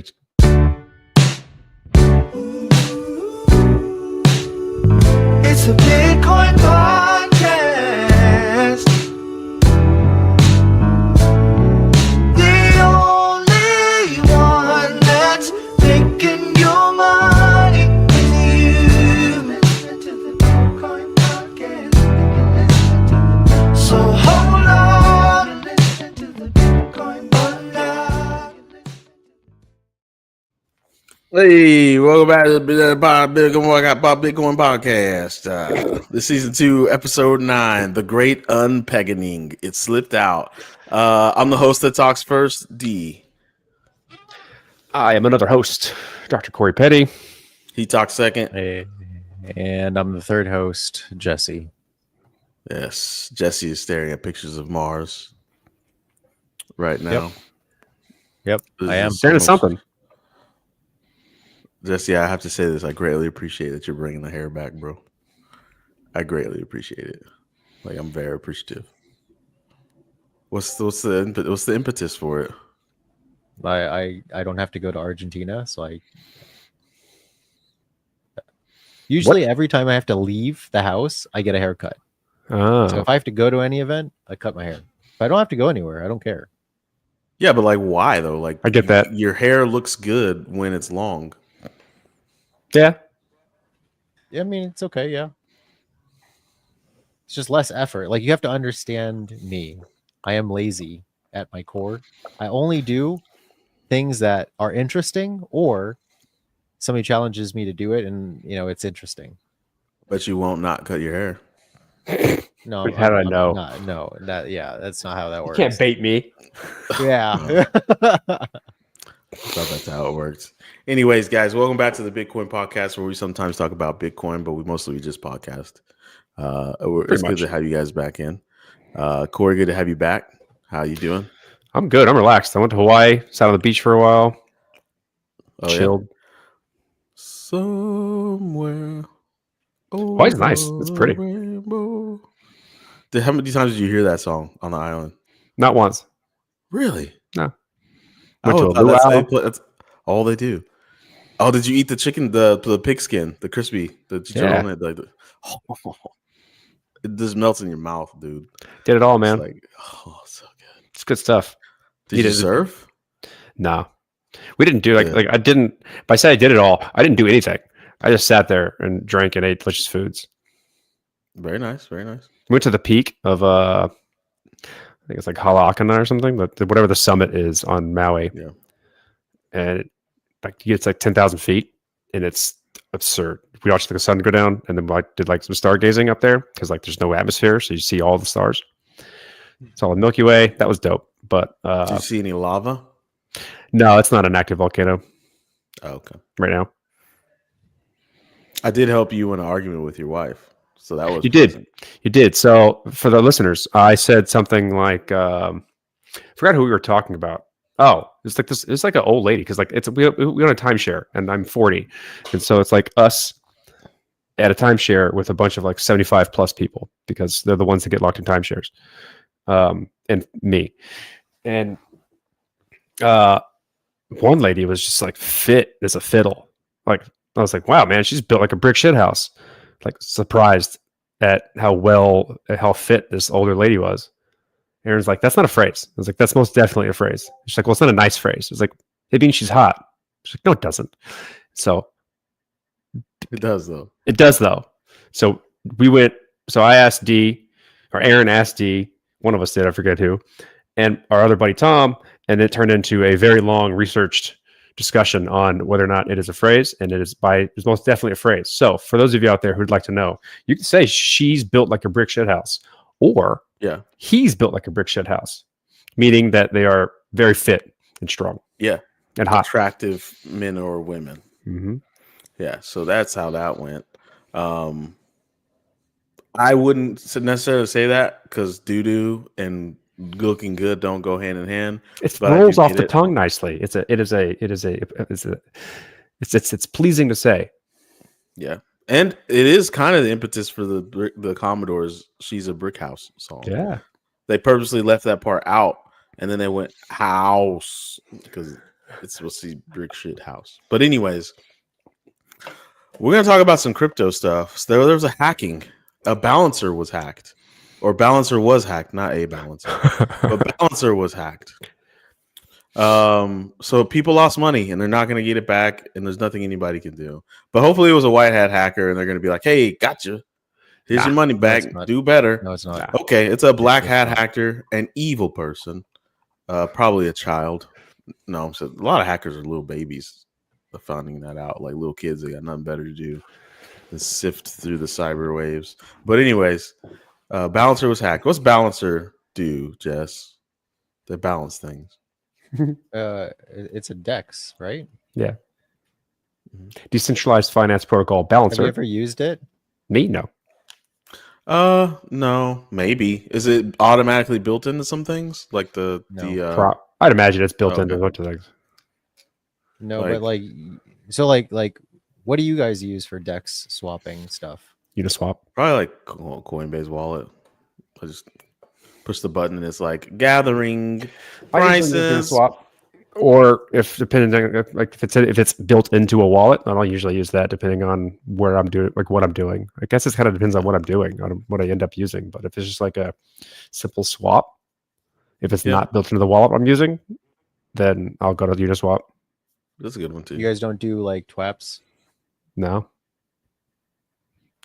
to. It's a Bitcoin podcast. The only one that's making your money with you. Listen to the Bitcoin podcast. So hold on and listen to the Bitcoin podcast. Hey, welcome back to the Bitcoin podcast. This season 2, episode 9, the Great Unpeggining. It slipped out. I'm the host that talks first, D. I am another host, Dr. Corey Petty. He talks second. Hey, and I'm the third host, Jesse. Yes, Jesse is staring at pictures of Mars right now. Yep, I am. Staring at something. Jesse, I have to say this. I greatly appreciate that you're bringing the hair back, bro. I greatly appreciate it. Like, I'm very appreciative. What's the impetus for it? I don't have to go to Argentina, so I usually every time I have to leave the house, I get a haircut. So if I have to go to any event, I cut my hair. If I don't have to go anywhere, I don't care. Yeah, but like, why though? Like, I get that. Your hair looks good when it's long. Yeah. Yeah, I mean, it's okay. Yeah. It's just less effort. Like, you have to understand me. I am lazy at my core. I only do things that are interesting, or somebody challenges me to do it and, it's interesting. But you won't not cut your hair. No, How do I know? That's not how that works. You can't bait me. Yeah. I thought that's how it works. Anyways, guys, welcome back to the Bitcoin podcast, where we sometimes talk about Bitcoin, but we mostly just podcast. It's good to have you guys back in. Corey, good to have you back. How you doing? I'm good. I'm relaxed. I went to Hawaii, sat on the beach for a while, chilled. Yeah. Somewhere. Hawaii's nice. It's pretty. Rainbow. How many times did you hear that song on the island? Not once. Really? No. Went to a that's all they do. Oh, did you eat the chicken, the pig skin, the crispy, it just melts in your mouth, dude. Did it all, man. It's like, so good. It's good stuff. Did you surf? No. We didn't do like I didn't. If I say I did it all, I didn't do anything. I just sat there and drank and ate delicious foods. Very nice, very nice. Went to the peak of I think it's like Halakana or something, but whatever the summit is on Maui. Yeah. And it's like 10,000 feet, and it's absurd. We watched the sun go down, and then did some stargazing up there because there's no atmosphere, so you see all the stars. It's all the Milky Way. That was dope. But do you see any lava? No, it's not an active volcano. Oh, okay. Right now. I did help you in an argument with your wife. So that was You did. So for the listeners, I said something like forgot who we were talking about. Oh, it's like this. It's like an old lady because we own a timeshare, and I'm 40, and so it's like us at a timeshare with a bunch of 75 plus people because they're the ones that get locked in timeshares, and me, and one lady was just fit as a fiddle. I was like, wow, man, she's built like a brick shit house. Surprised at how fit this older lady was. Aaron's like, that's not a phrase. I was like, that's most definitely a phrase. She's like, well, it's not a nice phrase. It's like, it means she's hot. She's like, no, it doesn't. So it does though. It does though. So I asked D, or Aaron asked D, one of us did, I forget who, and our other buddy Tom, and it turned into a very long researched discussion on whether or not it is a phrase, and it's most definitely a phrase. So for those of you out there who'd like to know, you can say she's built like a brick shit house, or he's built like a brick shit house, meaning that they are very fit and strong. Yeah. And hot. Attractive men or women. Mm-hmm. Yeah. So that's how that went. I wouldn't necessarily say that because doo-doo and looking good don't go hand in hand. It rolls off the tongue nicely. It's pleasing to say. Yeah. And it is kind of the impetus for the Commodore's "She's a Brick House" song. Yeah, they purposely left that part out, and then they went house because It's supposed to be brick shit house. But anyways, we're gonna talk about some crypto stuff. So there was a hacking. A balancer was hacked, or balancer was hacked, not a balancer, but balancer was hacked. So people lost money and they're not going to get it back, and there's nothing anybody can do. But hopefully it was a white hat hacker, and they're going to be like, "Hey, gotcha. Here's your money back. Do better." No, it's not. Okay, it's a black hat hacker, an evil person, probably a child. No, so a lot of hackers are little babies. Finding that out, like little kids, they got nothing better to do than sift through the cyber waves. But anyways, balancer was hacked. What's balancer do, Jess? They balance things. It's a DEX, right? Yeah. Decentralized finance protocol balancer. Have you ever used it? Me? No. No, maybe. Is it automatically built into some things like I'd imagine it's built okay. into a bunch of things. No, but like, what do you guys use for DEX swapping stuff? Uniswap. Probably like Coinbase wallet. I just push the button and it's like gathering prices. Uniswap. Or if it's built into a wallet, I don't usually use that depending on where I'm doing, like what I'm doing. I guess it kind of depends on what I'm doing, on what I end up using. But if it's just like a simple swap, if it's not built into the wallet I'm using, then I'll go to Uniswap. That's a good one too. You guys don't do like TWAPs? No.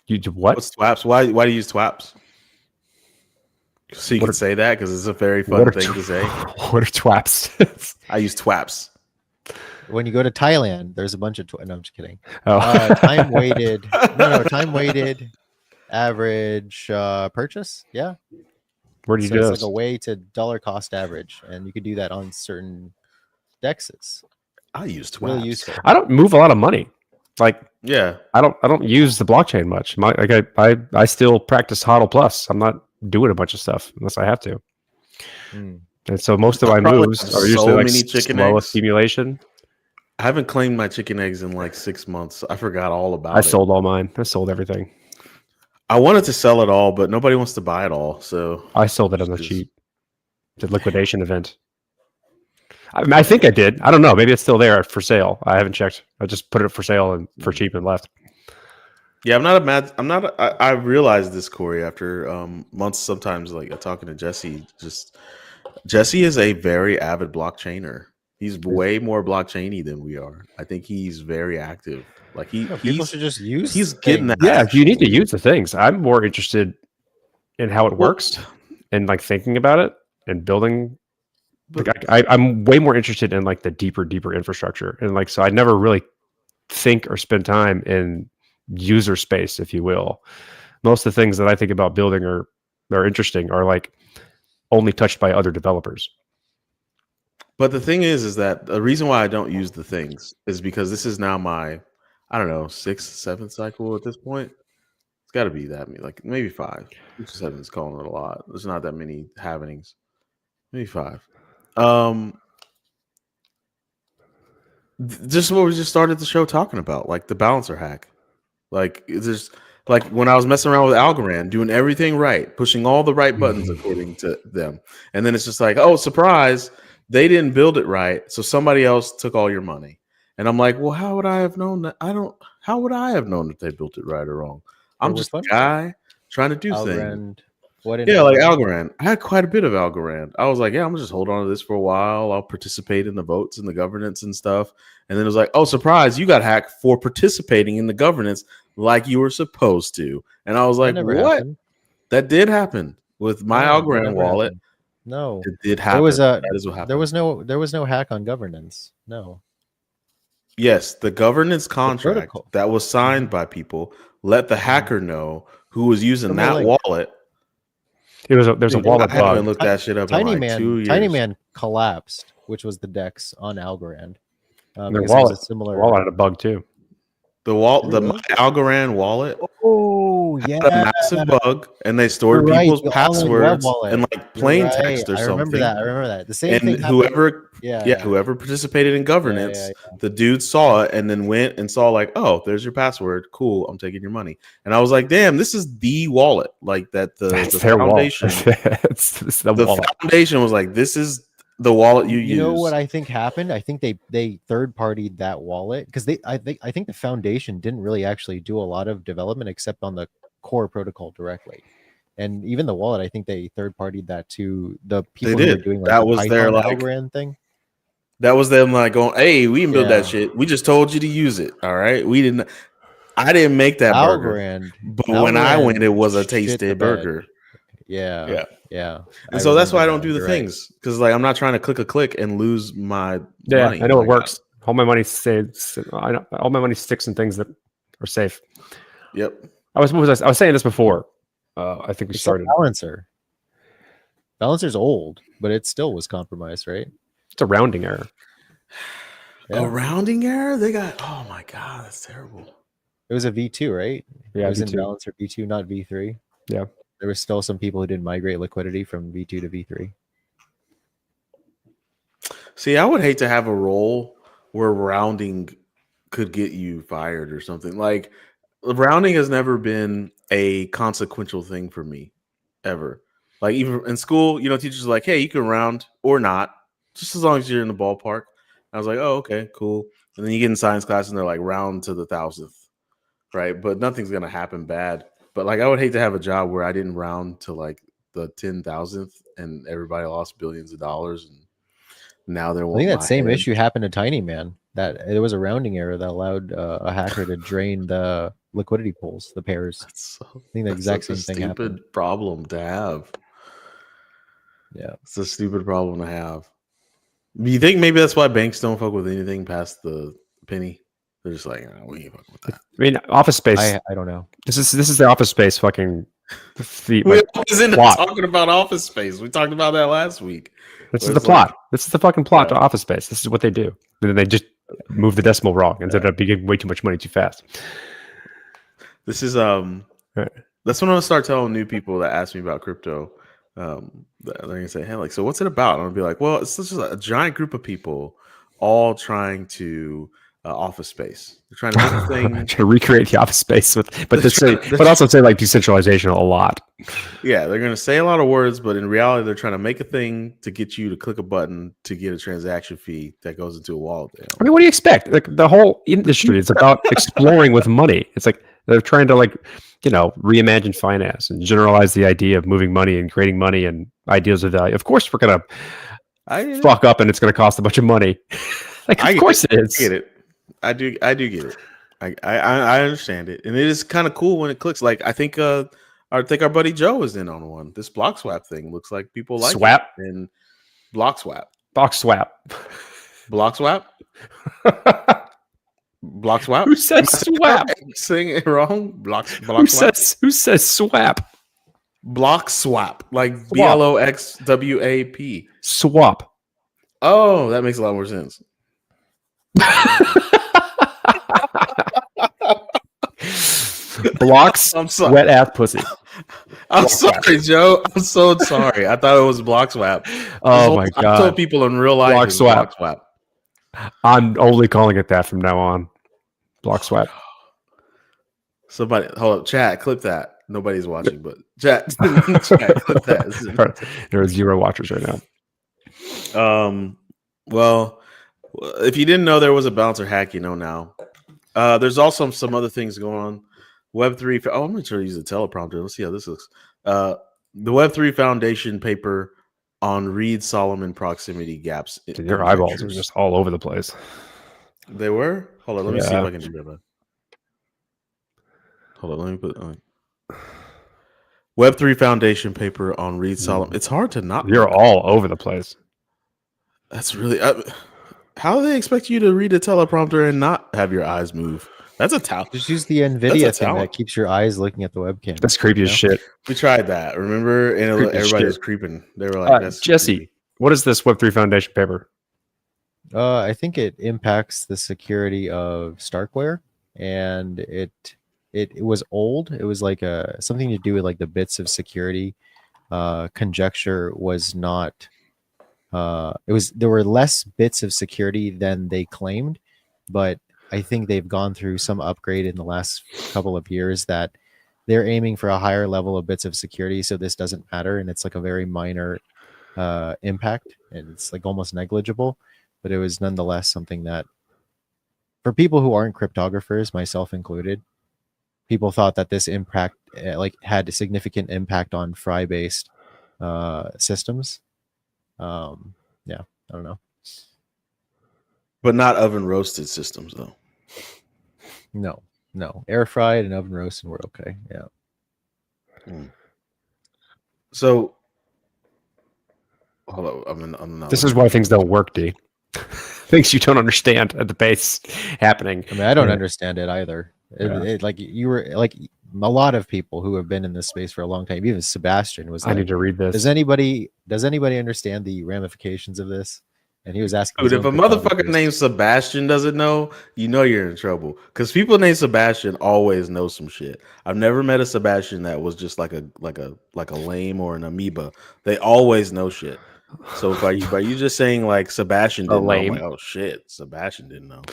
You do what? What's TWAPs? Why do you use TWAPs? So you can say that because it's a very fun thing to say. What are TWAPs? I use TWAPs. When you go to Thailand, there's a bunch of no, I'm just kidding. Oh. Time weighted average purchase. Yeah. Where do you So do it's this? like a way to dollar cost average, and you could do that on certain dexes. I use TWAPs. Really useful. I don't move a lot of money. Like, Yeah. I don't use the blockchain much. I still practice HODL plus. I'm not doing a bunch of stuff unless I have to. And so most of my moves are usually like slow accumulation. I haven't claimed my chicken eggs in like 6 months. I forgot all about it. I sold all mine. I sold everything. I wanted to sell it all, but nobody wants to buy it all. So I sold it on the cheap. The liquidation event. I think I did. I don't know. Maybe it's still there for sale. I haven't checked. I just put it for sale and for cheap and left. Yeah, I realized this, Corey, after months sometimes like talking to Jesse. Jesse is a very avid blockchainer. He's way more blockchainy than we are. I think he's very active. Like people should just use. He's getting that. Yeah, you need to use the things. I'm more interested in how it works and like thinking about it and building. Like I'm way more interested in like the deeper infrastructure, and like so I never really think or spend time in user space, if you will. Most of the things that I think about building are interesting are like only touched by other developers. But the thing is that the reason why I don't use the things is because this is now my, I don't know, 6th, 7th cycle at this point. It's got to be that, like maybe 5. 6 or 7 is calling it a lot. There's not that many happenings. Maybe 5. Just what we just started the show talking about, like the balancer hack. Like it's just like when I was messing around with Algorand, doing everything right, pushing all the right buttons according to them, and then it's just like, oh, surprise, they didn't build it right, so somebody else took all your money. And I'm like, well, how would I have known that? How would I have known if they built it right or wrong? I'm just a guy trying to do things. Like Algorand. I had quite a bit of Algorand. I was like, yeah, I'm gonna just hold on to this for a while. I'll participate in the votes and the governance and stuff. And then it was like, oh, surprise, you got hacked for participating in the governance like you were supposed to. And I was like, what? Happened. That did happen with my Algorand wallet. Happened. No, it did happen. That is what happened. There was no hack on governance. No. Yes, the governance contract that was signed by people let the hacker know who was using that wallet. There's a wallet bug. I haven't looked that shit up in like 2 years. Tiny Man collapsed, which was the DEX on Algorand. Their wallet, wallet had a bug too. The Algorand wallet. Oh yeah, had a massive bug, and they stored people's passwords in like plain text or something. I remember that. The same thing. And whoever participated in governance, the dude saw it and then went and saw like, oh, there's your password. Cool, I'm taking your money. And I was like, damn, this is the wallet. Like that the foundation. It's the wallet. Foundation was like, this is The wallet you know use. what I think happened? I think they third partied that wallet because I think the foundation didn't really actually do a lot of development except on the core protocol directly. And even the wallet, I think they third partied that to the people who were did. doing like That the was their, Python like, Algorand thing. That was them like going, "Hey, we can build Yeah. that shit. We just told you to use it. All right, we didn't. I didn't make that burger, Algorand, but when I went, it was a shit the tasty bed. burger. Yeah. And I so that's why I remember don't do the You're right. things because, like, I'm not trying to click a click and lose my Yeah, money. I know Like, it works. All my money stays. All my money sticks in things that are safe. Yep. I was saying this before. I think we It's started. a balancer. Balancer's old, but it still was compromised, right? It's a rounding error. A rounding error. They got. Oh my god, that's terrible. It was a V2, right? Yeah, it was V2. in balancer V2, not V3. Yeah. There was still some people who didn't migrate liquidity from V2 to V3. See, I would hate to have a role where rounding could get you fired or something. Like, rounding has never been a consequential thing for me, ever. Like, even in school, teachers are like, "Hey, you can round or not, just as long as you're in the ballpark." I was like, "Oh, okay, cool." And then you get in science class and they're like, "Round to the 1,000th," right? But nothing's gonna happen bad. But, like, I would hate to have a job where I didn't round to, like, the 10,000th and everybody lost billions of dollars, and now they're I wanting think that my same head. issue happened to Tiny Man. That it was a rounding error that allowed a hacker to drain the liquidity pools, the pairs. I think the exact same thing happened. Stupid problem to have. Yeah, It's a stupid problem to have. You think maybe that's why banks don't fuck with anything past the penny? They're just like, "Oh, we ain't fucking with that." I mean, Office Space. I don't know. This is the Office Space fucking. We always end up talking about Office Space. We talked about that last week. This is the plot. This is the fucking plot to Office Space. This is what they do. And then they just move the decimal wrong and ended up giving way too much money too fast. This is that's when I'm gonna start telling new people that ask me about crypto. They're gonna say, "Hey, like, so what's it about?" And I'll be like, "Well, it's just a giant group of people all trying to Office Space. They're trying to make a thing, trying to recreate the Office Space but also say like decentralization a lot." Yeah, they're gonna say a lot of words, but in reality, they're trying to make a thing to get you to click a button to get a transaction fee that goes into a wallet. I mean, what do you expect? Like, the whole industry is about exploring with money. It's like they're trying to, like, reimagine finance and generalize the idea of moving money and creating money and ideas of value. Of course, we're gonna fuck up, and it's gonna cost a bunch of money. Like, of course it is. I get it. I do get it. I understand it, and it is kind of cool when it clicks. Like, I think our buddy Joe is in on one. This block swap thing looks like people like swap it. And block swap, box swap, block swap, block swap. Who says swap? Saying it wrong. Block Who swap. Who says swap? Block swap, like BLOXWAP. Swap. Oh, that makes a lot more sense. Blocks. I'm sorry. Wet ass pussy. I'm sorry, Joe. I'm so sorry. I thought it was block swap. Oh my god! I told people in real life block swap. Block swap. I'm only calling it that from now on. Block swap. Somebody, hold up, chat. Clip that. Nobody's watching, but chat. Chat, clip that. There are 0 watchers right now. Well, if you didn't know there was a balancer hack, you know now. There's also some other things going on. Web3. Oh, I'm going to try to use a teleprompter. Let's see how this looks. The Web3 Foundation paper on Reed-Solomon proximity gaps. Dude, your eyeballs are just all over the place. They were? Hold on. Let me see if I can do that. Hold on. Let me put it on. Web3 Foundation paper on Reed-Solomon. It's hard to not. You're all over the place. That's really. How do they expect you to read a teleprompter and not have your eyes move? That's a talent. Just use the NVIDIA thing that keeps your eyes looking at the webcam. That's creepy as shit. We tried that, remember? And everybody was creeping. They were like, "That's Jesse, creepy." What is this Web3 Foundation paper? I think it impacts the security of Starkware, and it was old. It was like something to do with like the bits of security. Conjecture was not. There were less bits of security than they claimed, but I think they've gone through some upgrade in the last couple of years that they're aiming for a higher level of bits of security. So this doesn't matter. And it's like a very minor impact, and it's like almost negligible, but it was nonetheless something that, for people who aren't cryptographers, myself included, people thought that this impact like had a significant impact on Fry based systems. Yeah, I don't know. But not oven roasted systems though. No, air fried and oven roasted were okay. Yeah. So hold on, I'm not. This is why things don't work, D. Things you don't understand at the base happening. I mean, I don't understand it either. Yeah. Like you were like a lot of people who have been in this space for a long time. Even Sebastian was. I Like, need to read this. Does anybody understand the ramifications of this? And he was asking. Dude, if a motherfucker named Sebastian doesn't know, you know you're in trouble. Because people named Sebastian always know some shit. I've never met a Sebastian that was just like a lame or an amoeba. They always know shit. So by you just saying like Sebastian didn't know, I'm like, oh shit, Sebastian didn't know.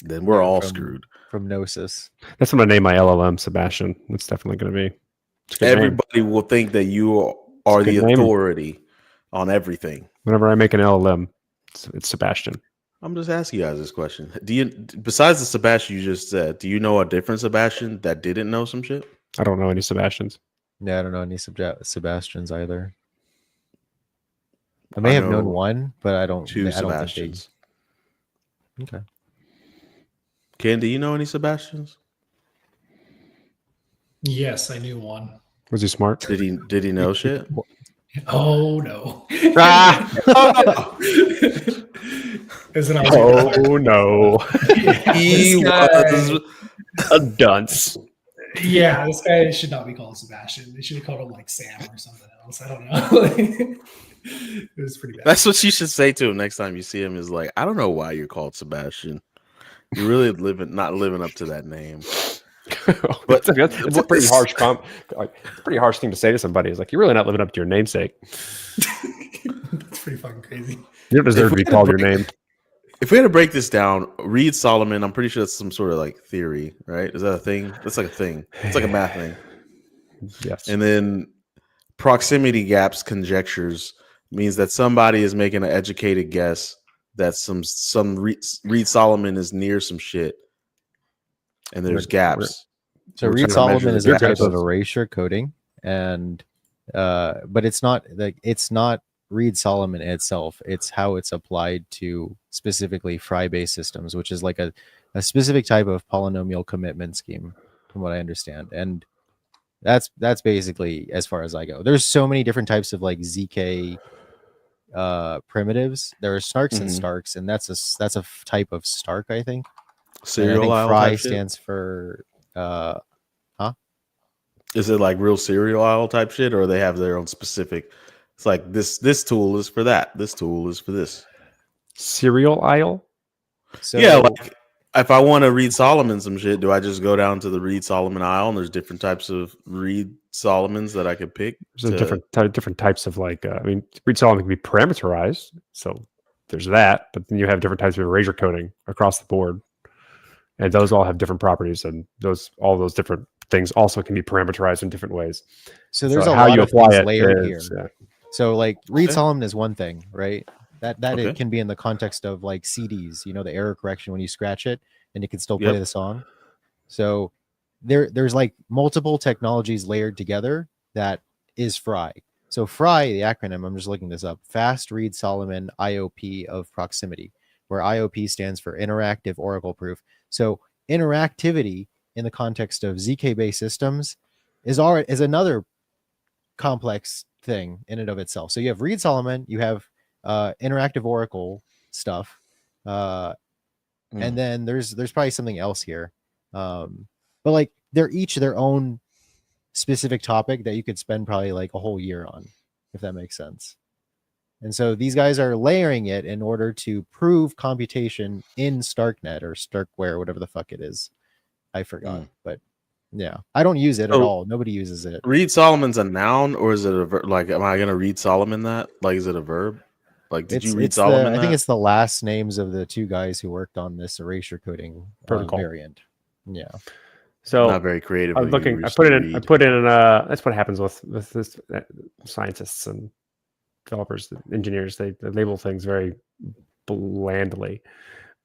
Then we're all screwed. From Gnosis. That's what I name my LLM, Sebastian. It's definitely going to be. Everybody will think that you are the authority on everything. Whenever I make an LLM, it's Sebastian. I'm just asking you guys this question. Do you, besides the Sebastian you just said, do you know a different Sebastian that didn't know some shit? I don't know any Sebastians. Yeah, I don't know any Sebastians either. I may have known one, but I don't. Two I don't Sebastians. Think okay. Ken, do you know any Sebastians? Yes, I knew one. Was he smart? Did he know shit? Oh no! Oh no! He was a dunce. Yeah, this guy should not be called Sebastian. They should have called him like Sam or something else. I don't know. It was pretty bad. That's what you should say to him next time you see him. Is like, I don't know why you're called Sebastian. You're really not living up to that name. But it's a pretty harsh pretty harsh thing to say to somebody. Is like, you're really not living up to your namesake. That's pretty fucking crazy. You don't deserve to be called your name. If we had to break this down, Reed Solomon, I'm pretty sure that's some sort of like theory, right? Is that a thing? That's like a thing. It's like a math thing. Yes. And then proximity gaps conjectures means that somebody is making an educated guess that some Reed Solomon is near some shit, and there's gaps. So Reed Solomon is a type of erasure coding, and but it's not Reed Solomon itself. It's how it's applied to specifically Fry-based systems, which is like a specific type of polynomial commitment scheme, from what I understand. And that's basically as far as I go. There's so many different types of like ZK primitives. There are snarks and starks, and that's a type of stark, I think. Serial I think Fry stands for Is it like real serial IO type shit, or they have their own specific? It's like this tool is for that. This tool is for this. Serial aisle? So, yeah, like if I want to read Solomon some shit, do I just go down to the Reed Solomon aisle and there's different types of Reed Solomons that I could pick? There's different types of like, Reed Solomon can be parameterized. So there's that, but then you have different types of erasure coding across the board. And those all have different properties, and all those different things also can be parameterized in different ways. So there's a lot of things layered here. Yeah. So like Reed Solomon is one thing, right? That it can be in the context of like CDs, the error correction when you scratch it and it can still play the song. So there's like multiple technologies layered together that is Fry. So Fry, the acronym, I'm just looking this up, Fast Reed Solomon IOP of Proximity, where IOP stands for Interactive Oracle Proof. So interactivity in the context of ZK-based systems is another complex thing in and of itself. So you have Reed Solomon, you have interactive Oracle stuff, and then there's probably something else here, but like they're each their own specific topic that you could spend probably like a whole year on, if that makes sense. And so these guys are layering it in order to prove computation in Starknet or Starkware, whatever the fuck it is. I forgot, but yeah, I don't use it at all. Nobody uses it. Reed Solomon's a noun, or is it a verb? Like, am I going to read Solomon that? Like, is it a verb? Like, did you read Solomon? I think it's the last names of the two guys who worked on this erasure coding protocol variant. Yeah. So Not very creative. I'm of looking. you, I just put it to in. I read. put in. That's what happens with this scientists and developers, engineers. They label things very blandly.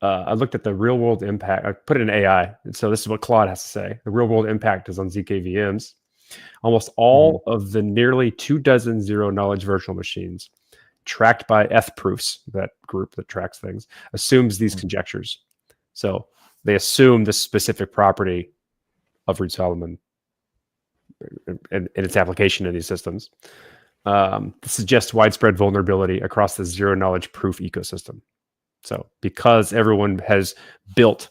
I looked at the real world impact. I put it in AI, and so this is what Claude has to say. The real world impact is on ZKVMs. Almost all of the nearly 24 zero knowledge virtual machines tracked by F-proofs, that group that tracks things, assumes these conjectures. So they assume this specific property of Reed Solomon and its application in these systems. Suggests widespread vulnerability across the zero knowledge proof ecosystem. So because everyone has built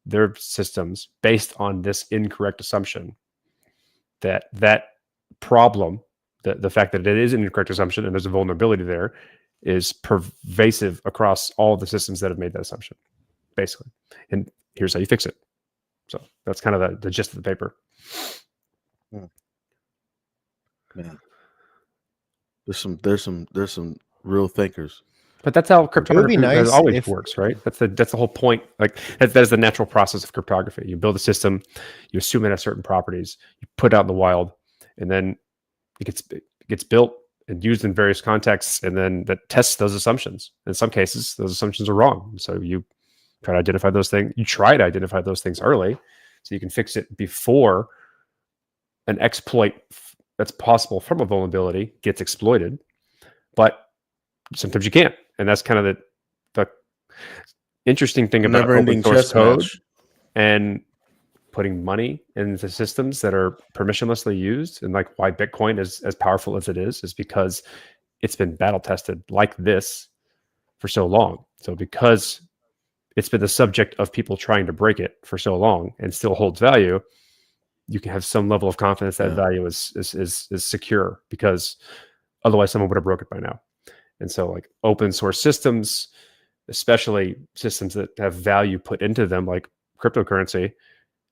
their systems based on this incorrect assumption, that problem, the fact that it is an incorrect assumption and there's a vulnerability there, is pervasive across all the systems that have made that assumption, basically. And here's how you fix it. So that's kind of the gist of the paper. Man. There's some real thinkers. But that's how It would cryptography be nice has always if- works, right? That's the whole point. Like that is the natural process of cryptography. You build a system, you assume it has certain properties, you put it out in the wild, and then it gets built and used in various contexts, and then that tests those assumptions. In some cases, those assumptions are wrong. So you try to identify those things. You try to identify those things early, so you can fix it before an exploit that's possible from a vulnerability gets exploited. But sometimes you can't, and that's kind of the interesting thing about open source code and putting money into systems that are permissionlessly used, and like why Bitcoin is as powerful as it is because it's been battle tested like this for so long. So because it's been the subject of people trying to break it for so long and still holds value, you can have some level of confidence that value is secure, because otherwise someone would have broke it by now. And so like open source systems, especially systems that have value put into them, like cryptocurrency,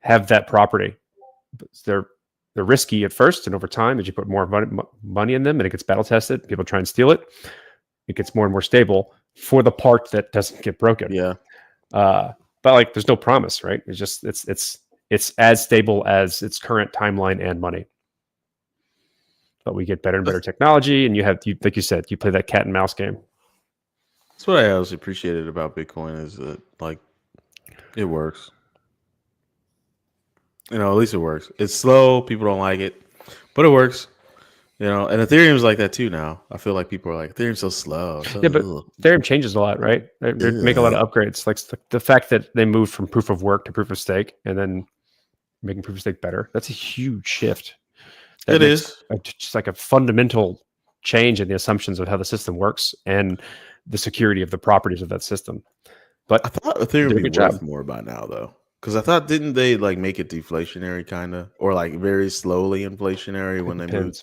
have that property. They're risky at first, and over time, as you put more money in them and it gets battle tested, people try and steal it, it gets more and more stable for the part that doesn't get broken. Yeah. But like there's no promise, right? It's just it's as stable as its current timeline and money. But we get better and better technology, and you like you said, you play that cat and mouse game. That's what I always appreciated about Bitcoin, is that like it works. You know, at least it works. It's slow. People don't like it, but it works. You know, and Ethereum's like that too now. I feel like people are like, Ethereum's so slow. Yeah, but Ethereum changes a lot, right? They make a lot of upgrades. Like the fact that they moved from proof of work to proof of stake, and then making proof of stake better. That's a huge shift. It is just like a fundamental change in the assumptions of how the system works and the security of the properties of that system. But I thought Ethereum would be worth more by now, though, because I thought, didn't they like make it deflationary, kind of, or like very slowly inflationary when they moved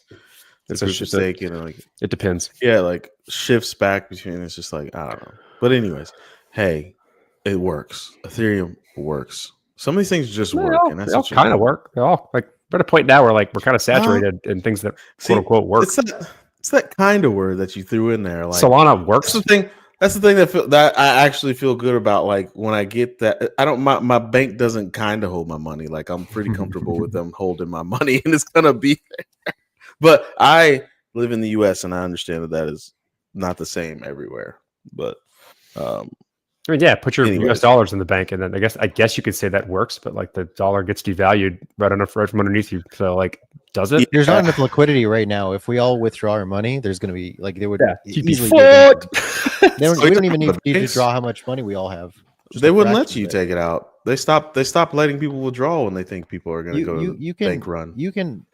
to proof of stake? You know, like it depends. Yeah, like shifts back between. It's just like I don't know. But anyways, hey, it works. Ethereum works. Some of these things just work, and that's they all kind of work. They all like. We're at a point now where like we're kind of saturated in things that quote unquote work. It's that kind of word that you threw in there. Like Solana works. That's the thing that I actually feel good about. Like when I get that, I don't. My bank doesn't kind of hold my money. Like I'm pretty comfortable with them holding my money, and it's gonna be there. But I live in the U.S. and I understand that is not the same everywhere. But I mean, yeah, put your US dollars in the bank, and then I guess you could say that works, but like the dollar gets devalued right from underneath you. So like, does it? There's not enough liquidity right now. If we all withdraw our money, there's going to be like there would easily. We don't even need to draw how much money we all have. They wouldn't let you take it out. They stopped letting people withdraw when they think people are going to go to bank run. You can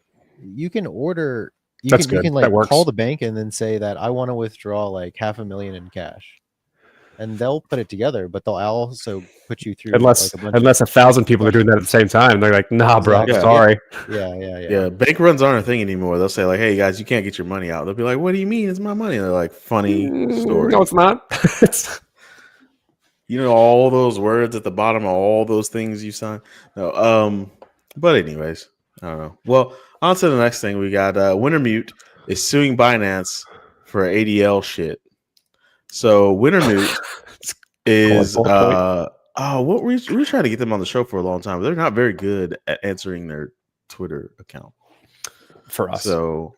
order. You can like call the bank and then say that I want to withdraw like $500,000 in cash. And they'll put it together, but they'll also put you through unless 1,000 people are doing that at the same time. They're like, nah, bro, sorry. Yeah. Bank runs aren't a thing anymore. They'll say like, hey guys, you can't get your money out. They'll be like, what do you mean? It's my money. And they're like, funny story. No, it's not. You know, all those words at the bottom of all those things you sign. No, but anyways, I don't know. Well, on to the next thing. We got Wintermute is suing Binance for ADL shit. So Wintermute is Oh, what we were trying to get them on the show for a long time. But they're not very good at answering their Twitter account for us. So,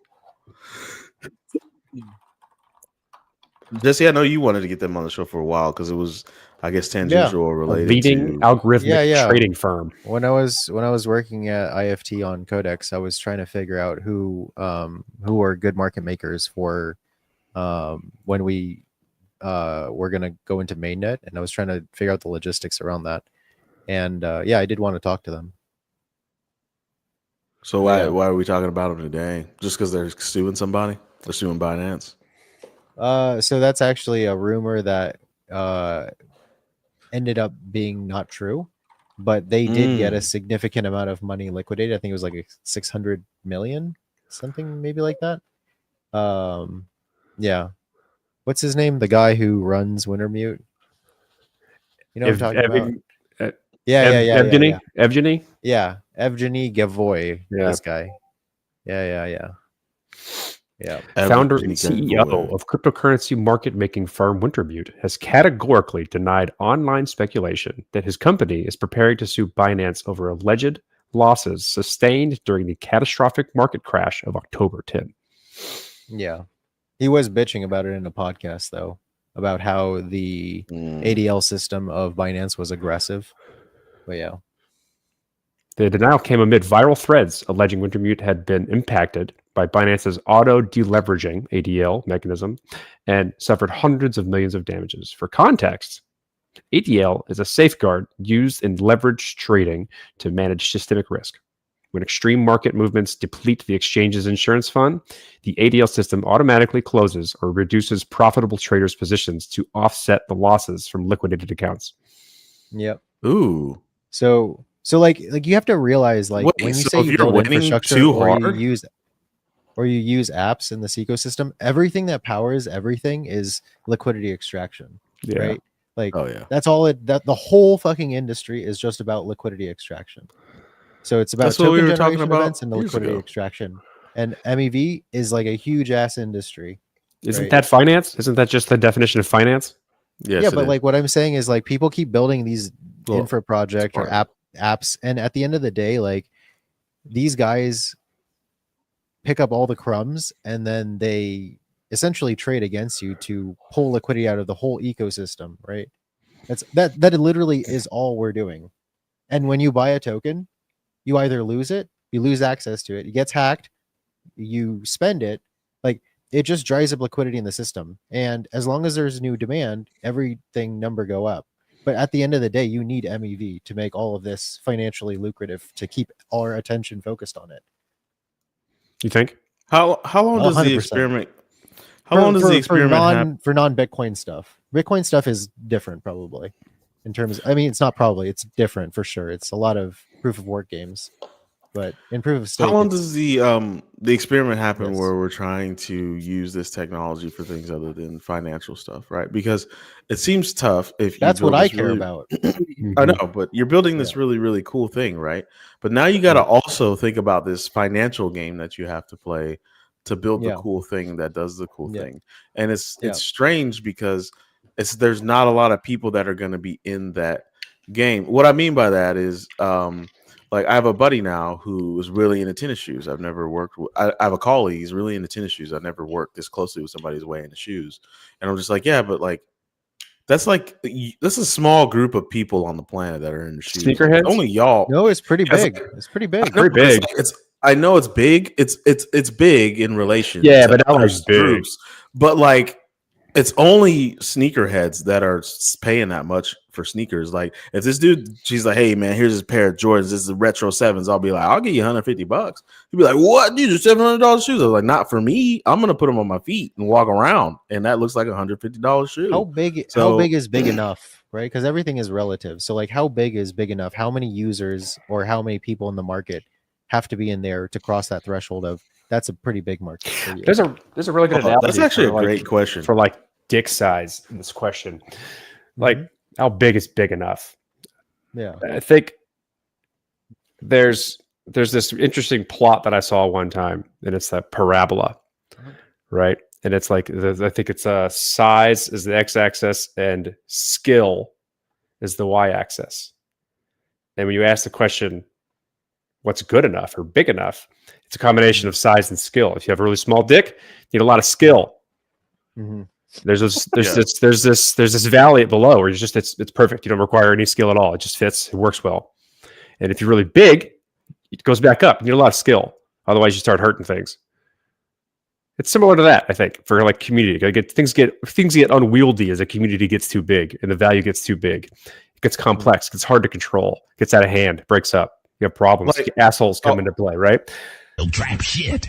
Jesse, I know you wanted to get them on the show for a while because it was, I guess, tangential or A related leading to. algorithmic trading firm. When I was working at IFT on Codex, I was trying to figure out who are good market makers for when we were gonna go into mainnet, and I was trying to figure out the logistics around that. And yeah, I did want to talk to them. So why are we talking about them today? Just because they're suing somebody? They're suing Binance? So that's actually a rumor that ended up being not true, but they did get a significant amount of money liquidated. I think it was like 600 million, something maybe like that. Yeah. What's his name? The guy who runs Wintermute. You know what I'm talking about? Evgeny? Yeah, Evgeny Gavoy. Yeah. This guy. Yeah. Founder and CEO of cryptocurrency market making firm Wintermute has categorically denied online speculation that his company is preparing to sue Binance over alleged losses sustained during the catastrophic market crash of October 10. Yeah. He was bitching about it in a podcast, though, about how the ADL system of Binance was aggressive. But yeah. The denial came amid viral threads alleging Wintermute had been impacted by Binance's auto deleveraging ADL mechanism and suffered hundreds of millions of damages. For context, ADL is a safeguard used in leveraged trading to manage systemic risk. When extreme market movements deplete the exchange's insurance fund, the ADL system automatically closes or reduces profitable traders' positions to offset the losses from liquidated accounts. Yep. Ooh. So like you have to realize, like, Wait, when you so say if you you're build winning infrastructure too or hard? you use apps in this ecosystem, everything that powers everything is liquidity extraction. Yeah. Right? Like, Oh yeah. that's all that the whole fucking industry is just about liquidity extraction. So it's about That's what we token were talking generation about events and the years liquidity ago. extraction. And MEV is like a huge ass industry. Isn't Right. that finance? Isn't that just the definition of finance? Yes, Yeah, it but is. like what I'm saying is, like, people keep building these Well, infra project or part apps, and at the end of the day, like, these guys pick up all the crumbs and then they essentially trade against you to pull liquidity out of the whole ecosystem, right? That literally is all we're doing. And when you buy a token, you either lose it, you lose access to it, it gets hacked, you spend it, like, it just dries up liquidity in the system. And as long as there's new demand, everything number go up. But at the end of the day, you need MEV to make all of this financially lucrative, to keep our attention focused on it. You think? How long does the 100%. experiment? How long does the experiment happen? For non-Bitcoin stuff? Bitcoin stuff is different, probably. In terms, I mean, it's not probably, it's different for sure. It's a lot of proof of work games, but in proof of stake, How long does the experiment happen Yes. where we're trying to use this technology for things other than financial stuff, right? Because it seems tough if you that's what build I this care really- about. I know, but you're building this really, really cool thing, right? But now you got to also think about this financial game that you have to play to build the Yeah. cool thing that does the cool Yeah. thing. And it's Yeah. strange because there's not a lot of people that are going to be in that game. What I mean by that is like, I have a buddy now who is really into tennis shoes. I've never worked with, I have a colleague, he's really into tennis shoes. I've never worked this closely with somebody who's way into shoes. And I'm just like, yeah, but like, that's a small group of people on the planet that are in shoes. Sneakerheads? Only y'all. No, it's pretty Yes, big. It's pretty big. No, Pretty big. I know it's big. It's big in relation. Yeah, to but not other like big. groups. But like, it's only sneakerheads that are paying that much for sneakers. Like, if this dude, she's like, hey man, here's this pair of Jordans. This is the retro 7s. I'll be like, I'll give you $150. He'd be like, what? These are $700 shoes. I was like, not for me. I'm gonna put them on my feet and walk around, and that looks like $150 shoe. How big is big enough, right? Because everything is relative. So like, how big is big enough? How many users or how many people in the market have to be in there to cross that threshold of, that's a pretty big market for you? There's a really good analogy. That's actually a for, like, great question. for like dick size in this question. Like, how big is big enough? Yeah. I think there's this interesting plot that I saw one time, and it's that parabola, right? And it's like, I think it's size is the x-axis and skill is the y-axis. And when you ask the question, what's good enough or big enough, it's a combination of size and skill. If you have a really small dick, you need a lot of skill. Mhm. There's this valley below where it's perfect. You don't require any skill at all. It just fits. It works well. And if you're really big, it goes back up. You need a lot of skill. Otherwise, you start hurting things. It's similar to that, I think, for like community. Things get unwieldy as a community gets too big and the value gets too big. It gets complex. It gets hard to control. It gets out of hand. Breaks up. You have problems. Like, assholes come into play, right? Trap shit.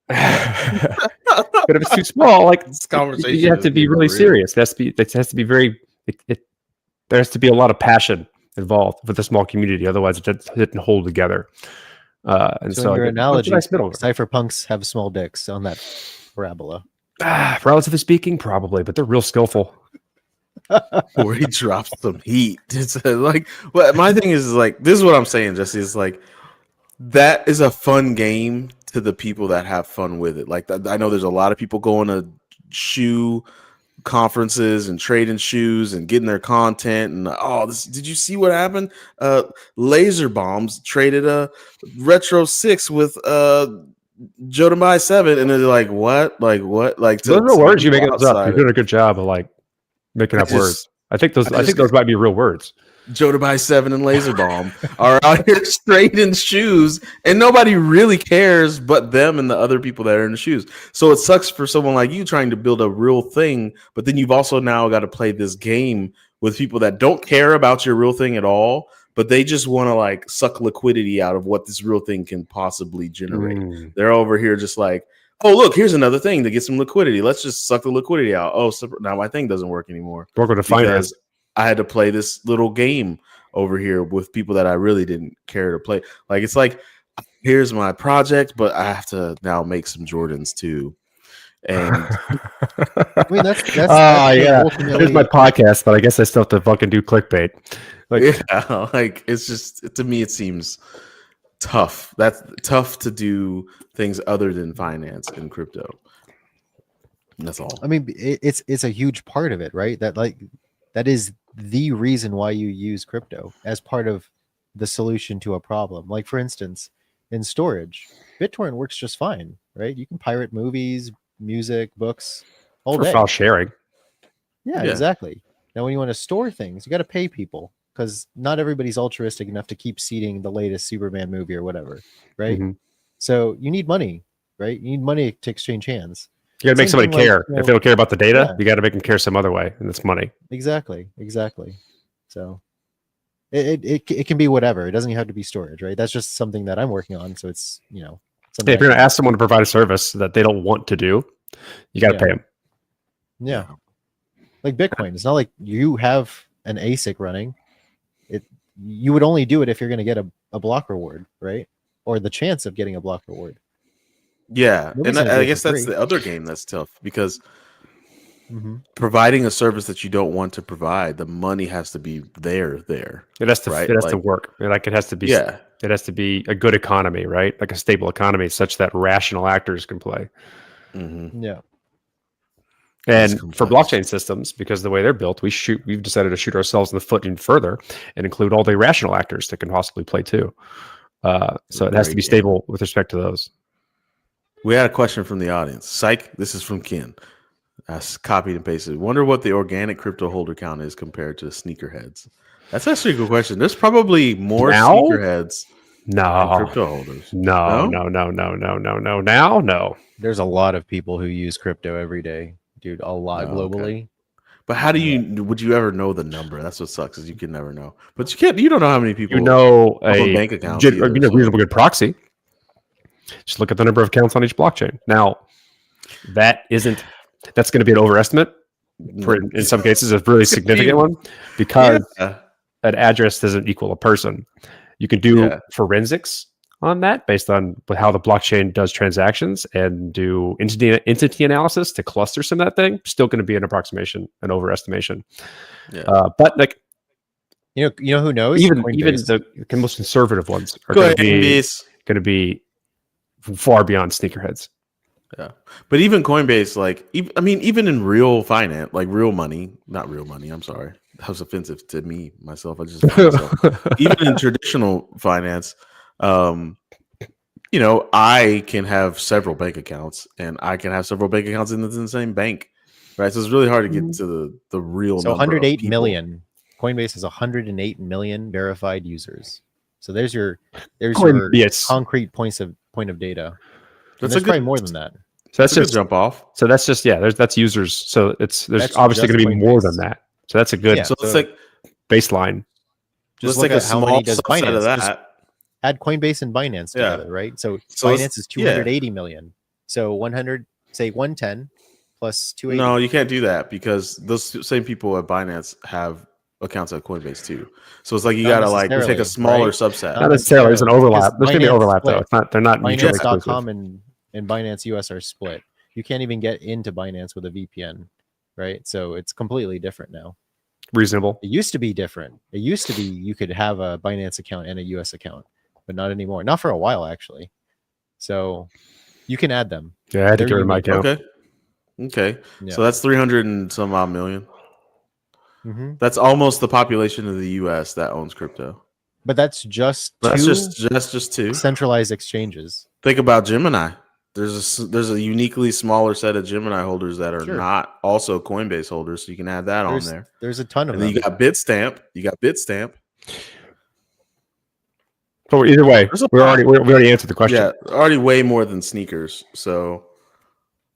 But if it's too small, like This conversation you have to be really serious. It has to be very. There has to be a lot of passion involved with a small community. Otherwise, it didn't hold together. And So in your analogy, nice middle. cypherpunks have small dicks on that parabola. Relatively speaking, probably, but they're real skillful. Where he drops some heat. It's like, well, my thing is like, this is what I'm saying, Jesse. Is like, that is a fun game to the people that have fun with it. Like, I know there's a lot of people going to shoe conferences and trading shoes and getting their content. And did you see what happened? Laser Bombs traded a Retro 6 with Jodamai 7, and they're like, what? Like what? Like, Those are words you making those up. You're doing a good job of like making up words. I think those might be real words. Jodamai 7 and Laser Bomb are out here trading shoes, and nobody really cares but them and the other people that are in the shoes. So it sucks for someone like you trying to build a real thing, but then you've also now got to play this game with people that don't care about your real thing at all, but they just want to like suck liquidity out of what this real thing can possibly generate. They're over here just like, oh, look, here's another thing to get some liquidity. Let's just suck the liquidity out. Oh, so now my thing doesn't work anymore. Welcome to finance. I had to play this little game over here with people that I really didn't care to play. Like, it's like, here's my project, but I have to now make some Jordans too. And I mean, that's yeah. ultimately- Here's my podcast, but I guess I still have to fucking do clickbait. Like, yeah, like it's just, to me, it seems tough. That's tough to do things other than finance and crypto. That's all. I mean, it's a huge part of it, right? That is the reason why you use crypto as part of the solution to a problem. Like, for instance, in storage, BitTorrent works just fine, right? You can pirate movies, music, books all for day. file sharing. Yeah, exactly. Now, when you want to store things, you got to pay people because not everybody's altruistic enough to keep seeding the latest Superman movie or whatever, right? Mhm. So you need money, right? You need money to exchange hands. You got to make Same somebody thing care. like, you know, If they don't care about the data, yeah. you got to make them care some other way, and it's money. Exactly. So it can be whatever. It doesn't have to be storage, right? That's just something that I'm working on. So it's, Hey, something if you're going to ask someone to provide a service that they don't want to do, you got to Yeah. pay them. yeah. Like Bitcoin. It's not like you have an ASIC running. You would only do it if you're going to get a block reward, right? Or the chance of getting a block reward. Yeah, Nobody's and gonna do I it guess for that's free. the other game that's tough because Mm-hmm. providing a service that you don't want to provide, the money has to be there. It has to. Right, It has to like- work. Like it has to be. Yeah, It has to be a good economy, right? Like a stable economy, such that rational actors can play. mm-hmm. Yeah. That's And for complex. blockchain systems, because of the way they're built, we've decided to shoot ourselves in the foot even further and include all the rational actors that can possibly play too. So it has to be Great, yeah. stable with respect to those. We had a question from the audience. Psych, this is from Ken. I copied and pasted. Wonder what the organic crypto holder count is compared to sneakerheads. That's actually a good question. There's probably more Now? sneakerheads than No, crypto holders. no. Now, no. There's a lot of people who use crypto every day, dude. A lot Oh, okay. globally. But how do you? Would you ever know the number? That's what sucks. Is you can never know. But you can't. You don't know how many people. You know have a a bank account. you know, reasonable good proxy. Just look at the number of accounts on each blockchain. Now, that's going to be an overestimate for in some cases a really significant one because Yeah. an address doesn't equal a person. You can do Yeah. forensics on that based on how the blockchain does transactions and do entity analysis to cluster some of that thing. Still going to be an approximation, an overestimation. Yeah. But like You know who knows? even Coinbase. the most conservative ones are Go going ahead, Coinbase. to be far beyond sneakerheads. Yeah, but even Coinbase, like, even in real finance, like real money, not real money. I'm sorry, that was offensive to me myself. I just myself. Even in traditional finance, I can have several bank accounts, and I can have several bank accounts in the same bank, right? So it's really hard to get to the real. So number 108 of people. million. Coinbase has 108 million verified users. So there's your Yes. concrete point of data. That's There's probably more than that. So that's a good just jump off. So that's just that's users. So there's That's obviously just going to be more Coinbase. than that. So that's a good Yeah. So let's So- take baseline. let's Just look take a at how small many does subset of Binance. Just that. add Coinbase and Binance Yeah. together, right? So So Binance let's- is 280 million. So 110 plus 280. No, you can't do that because those same people at Binance have accounts at Coinbase too. So it's like you Not gotta we take a necessarily, smaller right? subset. Not necessarily. There's an overlap. There's going to be Binance overlap though. split. It's not. They're not mutually exclusive. Binance.com and Binance US are split. You can't even get into Binance with a VPN, right? So it's completely different now. Reasonable. It used to be different. It used to be you could have a Binance account and a US account, but not anymore. Not for a while, actually. So you can add them. Yeah, I had to They're get rid of my unique. account. Okay. Yeah. So that's 300 and some odd million. hmm That's almost the population of the US that owns crypto. But that's just That's two just two. centralized exchanges. Think about Gemini. There's a uniquely smaller set of Gemini holders that are Sure. not also Coinbase holders, so you can add that on there. There's a ton of And then them. you got Bitstamp. But either way, There's a we lot. already answered the question. Yeah, already way more than sneakers. So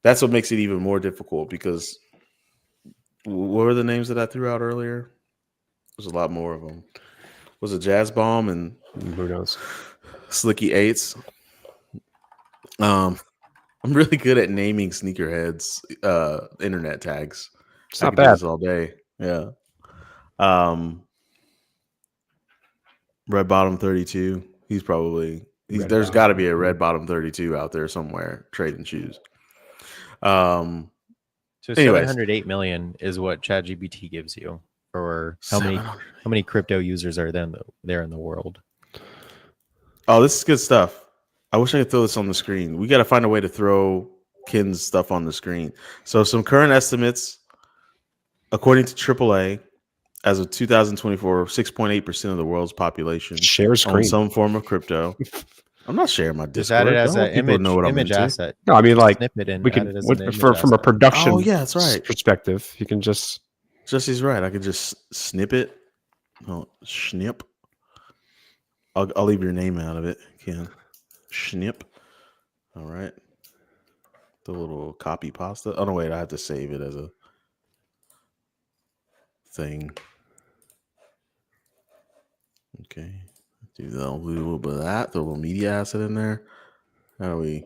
that's what makes it even more difficult because what were the names that I threw out earlier? There's a lot more of them. Was it Jazz Bomb and Who knows? Slicky Eights? I'm really good at naming sneakerheads internet tags. It's I not could do bad. this all day. Yeah. Red Bottom 32. There's got to be a Red Bottom 32 out there somewhere trading shoes. So anyways. 708 million is what ChatGPT gives you for how many crypto users are there in the world. Oh, this is good stuff. I wish I could throw this on the screen. We got to find a way to throw Ken's stuff on the screen. So some current estimates, according to AAA, as of 2024, 6.8% of the world's population Share screen. owns some form of crypto. I'm not sharing my Just Discord. add it as I want an people to know what I'm image into. asset. No, I mean like Snip it in. we add can it as an image from a asset. production. Oh, yeah, that's right. Perspective, you can just Jesse's right. I could just snip it. Oh, snip. I'll leave your name out of it, Ken. Snip. All right. The little copy pasta. Oh no, wait, I have to save it as a thing. Okay. Do a little bit of that. Throw a little media asset in there. What are we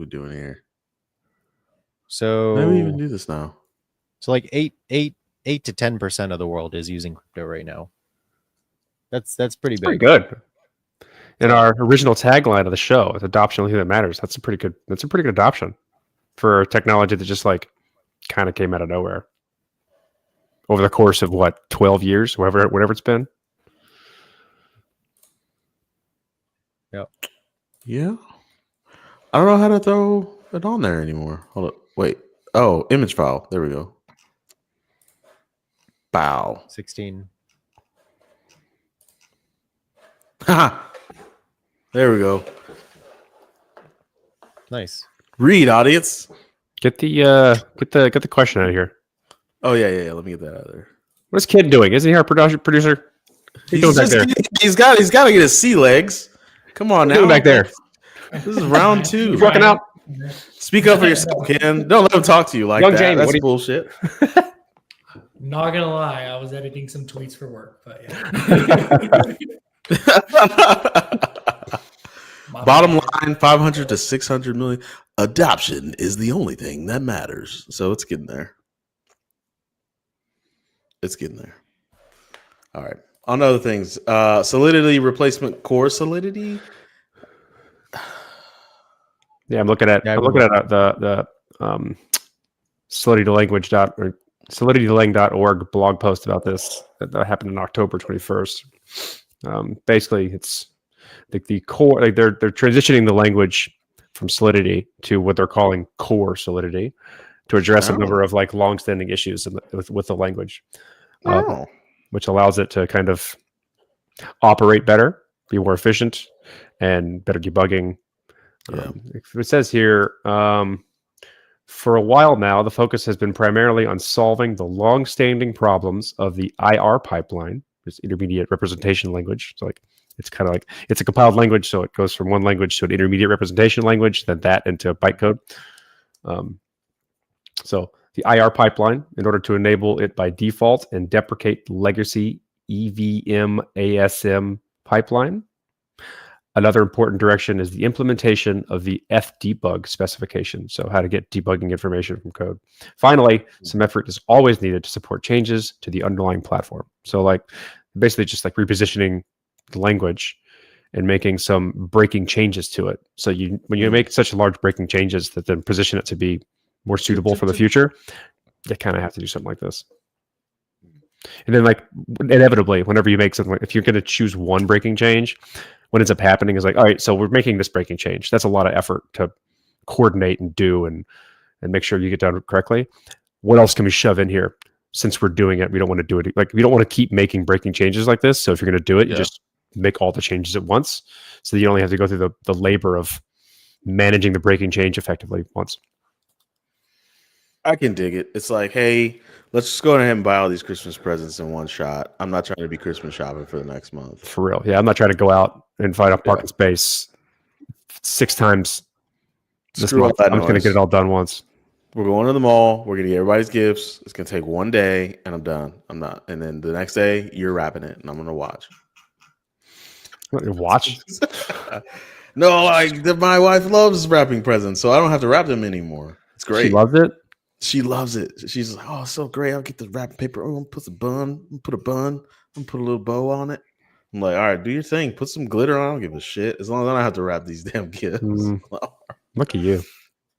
doing here? So How do we even do this now? So like 8 to 10% of the world is using crypto right now. That's pretty pretty big. good. And our original tagline of the show is adoption only that matters. That's a pretty good adoption for a technology that just like kind of came out of nowhere over the course of 12 years, whatever it's been. Yeah. I don't know how to throw it on there anymore. Hold up. Wait. Oh, image file. There we go. Bow. 16. There we go. Nice. Read, audience. Get the question out of here. Oh yeah. Let me get that out of there. What's Kid doing? Isn't he our producer? He's doing back there. He's got to get his sea legs. Come on now. Doing back there. This is round 2. He's working out. Speak up for yourself, Ken. Don't let him talk to you like Young that. Jamie, That's what do you- bullshit. Not gonna lie, I was editing some tweets for work, but yeah. Bottom line, 500 to 600 million. Adoption is the only thing that matters. So it's getting there. All right. On other things, Solidity replacement core Solidity. Yeah, I'm looking at the soliditylanguage.org blog post about this that happened on October 21st. Basically, it's the core. Like they're transitioning the language from Solidity to what they're calling core Solidity to address a number of like long-standing issues with the language. which allows it to kind of operate better, be more efficient, and better debugging. It says here, for a while now, the focus has been primarily on solving the long-standing problems of the IR pipeline, this intermediate representation language. So it's kind of like it's a compiled language, so it goes from one language to an intermediate representation language, then that into bytecode. So the IR pipeline, in order to enable it by default and deprecate legacy EVM ASM pipeline. Another important direction is the implementation of the fdebug specification, so how to get debugging information from code. Finally, some effort is always needed to support changes to the underlying platform. So basically just repositioning the language and making some breaking changes to it. So when you make such large breaking changes that then position it to be more suitable for the future, you kind of have to do something like this. And then inevitably, whenever you make something, if you're going to choose one breaking change, what ends up happening is all right, so we're making this breaking change. That's a lot of effort to coordinate and do and make sure you get done correctly. What else can we shove in here? Since we're doing it, we don't want to do it. We don't want to keep making breaking changes like this. So if you're going to do it, you just make all the changes at once. So you only have to go through the labor of managing the breaking change effectively once. I can dig it. It's like, hey, let's just go ahead and buy all these Christmas presents in one shot. I'm not trying to be Christmas shopping for the next month. For real. Yeah, I'm not trying to go out and find a parking space 6 times this month. I'm just going to get it all done once. We're going to the mall. We're going to get everybody's gifts. It's going to take one day, and I'm done. I'm not. And then the next day, you're wrapping it, and I'm going to watch. Watch? No, my wife loves wrapping presents, so I don't have to wrap them anymore. It's great. She loves it? She loves it. She's like, oh, it's so great. I'll get the wrapping paper. Oh, I'm gonna put a bun. I'm gonna put a little bow on it. I'm like, all right, do your thing. Put some glitter on. I don't give a shit. As long as I don't have to wrap these damn gifts. Look at you.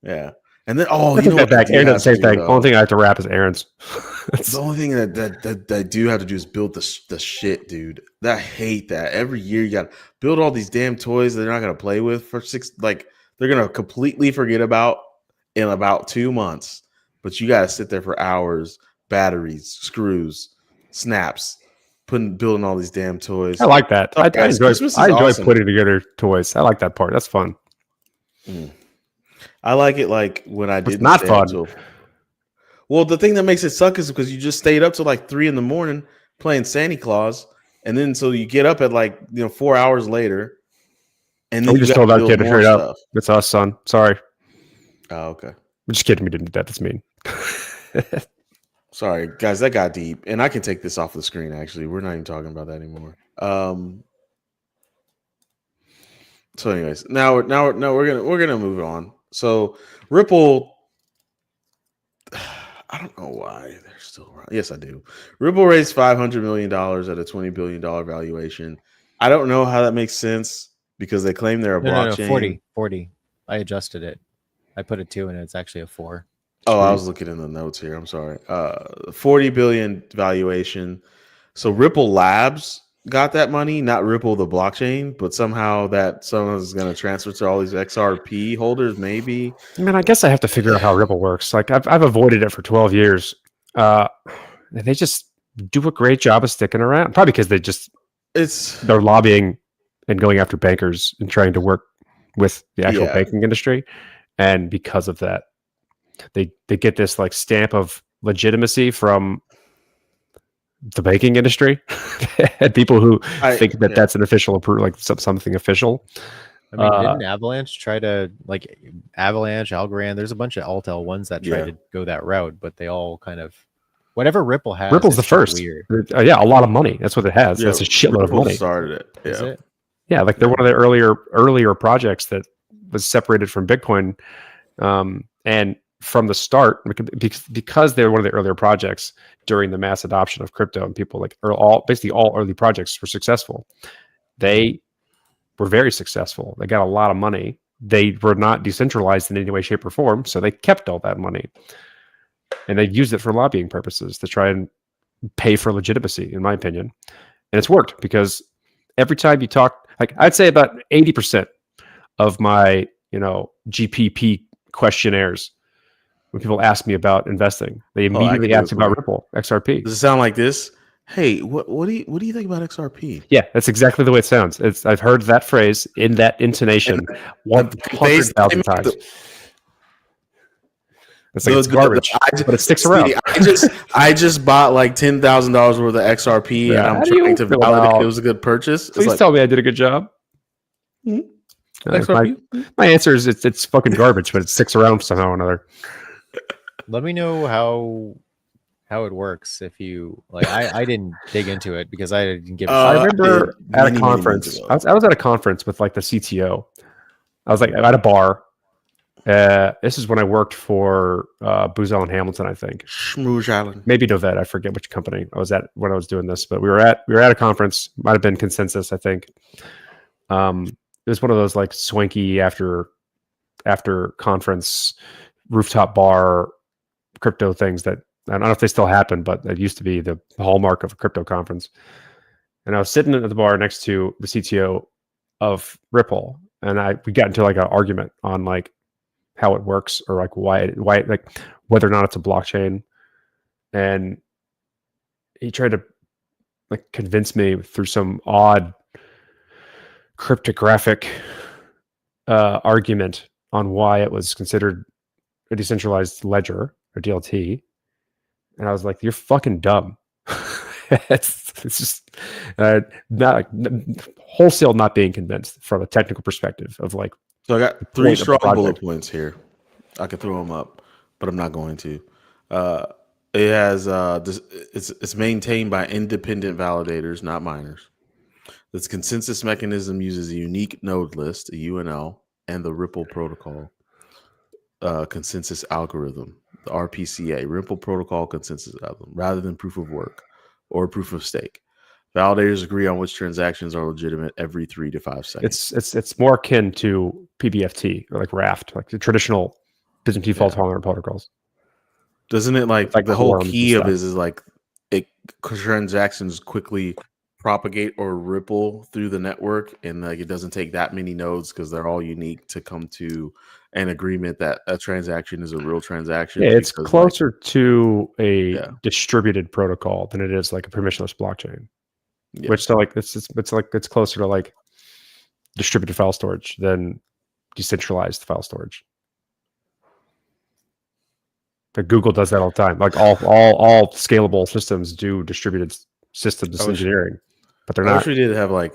Yeah. And then, you know what? Aaron does the same thing. The only thing I have to wrap is Aaron's. The only thing that I do have to do is build the shit, dude. I hate that. Every year you got to build all these damn toys that they're not going to play with for they're going to completely forget about in about 2 months. But you got to sit there for hours, batteries, screws, snaps, building all these damn toys. I like that. I enjoy putting together toys. I like that part. That's fun. I like it when I did. It's not fun. Well, the thing that makes it suck is because you just stayed up till 3 a.m. playing Santa Claus, and then so you get up at 4 hours later, and then we just told that kid to hurry up. It's us, son. Sorry. Oh, okay. I'm just kidding. We didn't do that. That's mean. Sorry, guys. That got deep, and I can take this off the screen. Actually, we're not even talking about that anymore. So, anyways, now we're gonna move on. So, Ripple. I don't know why they're still around. Yes, I do. Ripple raised $500 million at a $20 billion valuation. I don't know how that makes sense because they claim they're a blockchain. No, 40. I adjusted it. I put a 2 and it's actually a 4. Oh, I was looking in the notes here. I'm sorry. 40 billion valuation. So Ripple Labs got that money, not Ripple the blockchain, but somehow that someone's going to transfer to all these XRP holders, maybe. I mean, I guess I have to figure out how Ripple works. I've avoided it for 12 years. They just do a great job of sticking around. Probably because they're lobbying and going after bankers and trying to work with the actual banking industry. And because of that, they get this stamp of legitimacy from the banking industry and people who think that that's an official approval, something official. I mean, didn't Avalanche try to Avalanche, Algorand? There's a bunch of Altel ones that try to go that route, but they all kind of whatever Ripple has. Ripple's the first. Weird. A lot of money. That's what it has. That's a shitload Ripple of money. Started it. Yeah. Is it? Yeah, they're one of the earlier projects that was separated from Bitcoin, and from the start, because they're one of the earlier projects during the mass adoption of crypto, and people basically all early projects were successful. They were very successful. They got a lot of money. They were not decentralized in any way, shape, or form, so they kept all that money, and they used it for lobbying purposes to try and pay for legitimacy, in my opinion. And it's worked because every time you talk, I'd say about 80% of my GPP questionnaires, when people ask me about investing, they immediately ask about Ripple XRP. Does it sound like this? Hey, what do you think about XRP? Yeah, that's exactly the way it sounds. I've heard that phrase in that intonation 100,000 times. It's like it's garbage, but it sticks around. I just bought like $10,000 worth of XRP, Yeah, and I'm how do you trying to feel validate about- it was a good purchase. It's Please like, tell me I did a good job. XRP? My answer is it's fucking garbage, but it sticks around somehow or another. Let me know how it works if you like. I didn't dig into it because I didn't give a I shit. remember at many a conference. ago. I was at a conference with like the CTO. I was like at a bar. This is when I worked for Booz Allen Hamilton, I think. Schmooze Island. Maybe Novett. I forget which company I was at when I was doing this, but we were at a conference. Might have been Consensus, I think. It was one of those like swanky after conference rooftop bar crypto things that I don't know if they still happen, but it used to be the hallmark of a crypto conference. And I was sitting at the bar next to the CTO of Ripple, and we got into like an argument on like how it works or like why like whether or not it's a blockchain. And he tried to like convince me through some odd cryptographic argument on why it was considered a decentralized ledger or DLT. And I was like, you're fucking dumb. it's just not wholesale not being convinced from a technical perspective of like. So I got 3 strong bullet points here. I could throw them up, but I'm not going to. It has it's maintained by independent validators, not miners. This consensus mechanism uses a unique node list, a UNL, and the Ripple protocol consensus algorithm, the RPCA, Ripple protocol consensus algorithm, rather than proof of work or proof of stake. Validators agree on which transactions are legitimate every 3 to 5 seconds. It's more akin to PBFT or like Raft, like the traditional Byzantine fault tolerant protocols. Doesn't it like the whole key of it is like transactions quickly propagate or ripple through the network, and like it doesn't take that many nodes because they're all unique to come to an agreement that a transaction is a real transaction. Yeah, it's closer to a distributed protocol than it is like a permissionless blockchain. Yeah. Which so like it's closer to like distributed file storage than decentralized file storage. But Google does that all the time. Like all scalable systems do distributed systems engineering, but they're not. I wish we did have like